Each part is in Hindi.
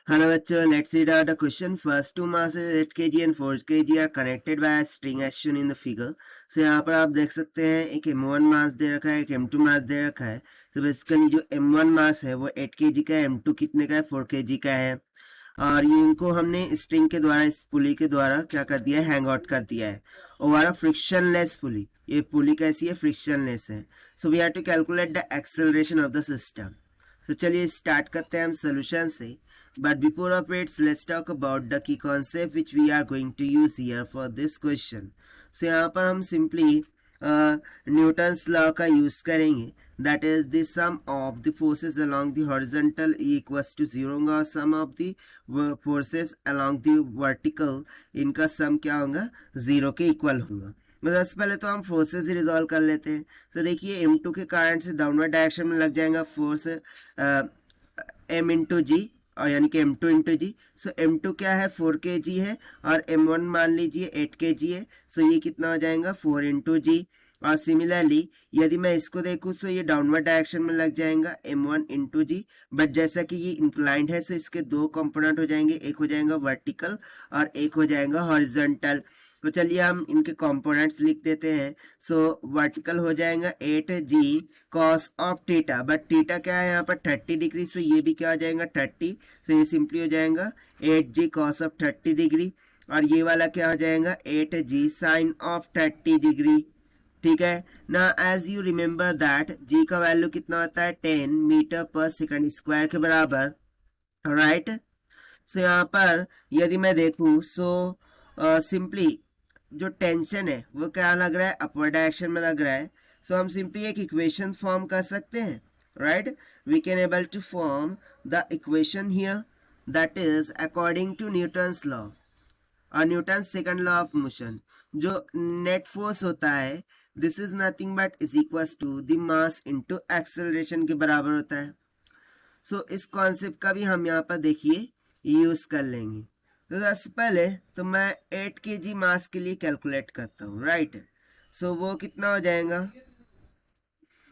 Hello bachcho, let's read out the question. First two masses 8 kg and 4 kg are connected by a string as shown in the figure. So यहाँ पर आप देख सकते हैं एक M1 मास दे रखा है, एक M2 मास दे रखा है. तो बेसिकली जो M1 मास है वो 8 kg का है, M2 कितने का है, 4 kg का है. और ये इनको हमने स्ट्रिंग के द्वारा, इस पुली के द्वारा क्या कर दिया है, हैंग आउट कर दिया है. और हमारा फ्रिक्शनलेस पुली, ये पुली कैसी है, फ्रिक्शनलेस है. So we have to calculate the acceleration of the system. तो चलिए स्टार्ट करते हैं हम सोल्यूशन से. But before of its let's talk about the key concept which we are going to use here for this question. So यहाँ पर हम सिंपली न्यूटन्स लॉ का यूज करेंगे. That is the sum of the forces along the horizontal equals to zero होगा, और sum of the forces along the vertical, इनका सम क्या होगा, जीरो के इक्वल होगा. सबसे पहले तो हम फोर्सेस रिजॉल्व कर लेते हैं. तो देखिए M2 के कारण से डाउनवर्ड डायरेक्शन में लग जाएगा फोर्स M इंटू जी, और यानी कि M2 इंटू जी. सो M2 क्या है, 4 kg है, और M1 मान लीजिए 8 kg है. सो ये कितना हो जाएगा, 4 इंटू जी. और सिमिलरली यदि मैं इसको देखूँ तो ये डाउनवर्ड डायरेक्शन में लग जाएगा M1 इंटू जी. बट जैसा कि ये इंक्लाइंड है, सो इसके दो कंपोनेंट हो जाएंगे, एक हो जाएगा वर्टिकल और एक हो जाएगा हॉरिजॉन्टल. तो चलिए हम इनके कंपोनेंट्स लिख देते हैं. सो वर्टिकल हो जाएगा 8g cos of theta, but theta क्या है यहाँ पर 30 डिग्री, सो ये भी क्या हो जाएगा 30. सो ये सिंपली हो जाएगा 8g कॉस ऑफ 30 डिग्री. और ये वाला क्या हो जाएगा 8g साइन ऑफ 30 डिग्री. ठीक है ना. As you remember that g का वैल्यू कितना होता है, 10 मीटर पर सेकंड स्क्वायर के बराबर, राइट. सो यहाँ पर यदि मैं देखूं सो सिंपली जो टेंशन है वो क्या लग रहा है, अपवर्ड डायरेक्शन में लग रहा है. सो हम सिंपली एक इक्वेशन फॉर्म कर सकते हैं, right. We can able to form the equation here, that is according to Newton's law और Newton second law of motion. जो नेट फोर्स होता है, this is nothing but is equals to the mass into acceleration के बराबर होता है. सो इस कॉन्सेप्ट का भी हम यहाँ पर देखिए यूज कर लेंगे. तो सबसे पहले तो मैं 8 kg मास के लिए कैलकुलेट करता हूँ, राइट. सो वो कितना हो जाएगा,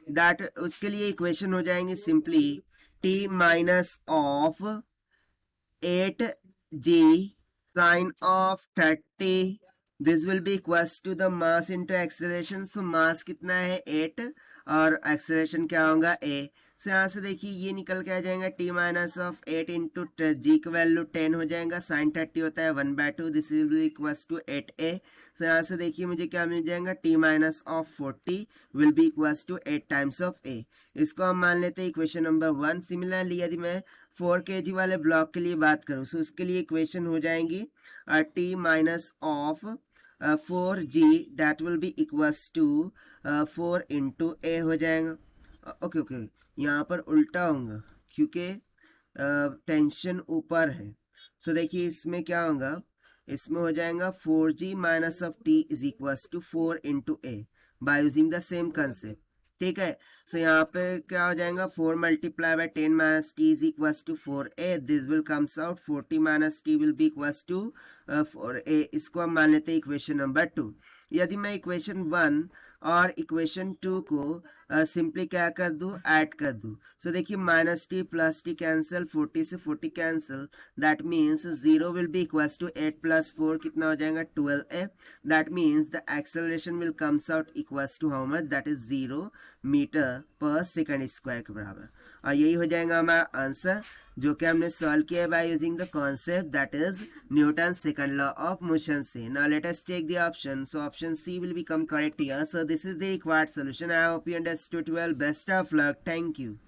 दैट उसके लिए इक्वेशन हो जाएंगे simply t minus of 8g sine of 30. This will be equals to the mass into acceleration. So mass कितना है 8 और एक्सेलरेशन क्या होगा a. सो यहाँ से देखिए ये निकल के आ जाएगा t माइनस ऑफ 8 इंटू जी का वैल्यू 10 हो जाएगा, साइन 30 होता है 1/2, this will be equals to 8a. So यहाँ से देखिए मुझे क्या मिल जाएगा, t minus of 40 will be equals to 8 times of a. इसको हम मान लेते हैं इक्वेशन नंबर 1. सिमिलरली यदि मैं 4 kg वाले ब्लॉक के लिए बात करूँ, सो उसके लिए इक्वेशन हो जाएंगी t minus of 4g that will be equals to 4 into a हो जाएगा. ओके ओके, यहाँ पर उल्टा होगा क्योंकि टेंशन ऊपर है. सो देखिए इसमें क्या होगा, इसमें हो जाएगा 4g minus of t is equals to 4 into a by using the same concept. ठीक है. सो यहाँ पे क्या हो जाएगा, 4 multiply by 10 minus T is equals to 4a. This will comes out 40 minus T will be equals to 4a. इसको हम मान लेते हैं इक्वेशन नंबर 2. यदि मैं इक्वेशन 1 और इक्वेशन 2 को सिंपली क्या कर दूं, ऐड कर दूं. सो देखिए minus T plus T cancel, 40 से 40 cancel, that means 0 will be equals to 8 plus 4 कितना हो जाएगा 12a. That means the acceleration will comes out equals to how much, that is 0 metre per second square के बराबर. और यही हो जाएगा हमारा आंसर जो कि हमने सॉल्व किया by using the concept that is Newton second law of motion से. Now let us take the option. So option C will become correct here. So this is the required solution. I hope you understood well. Best of luck. Thank you.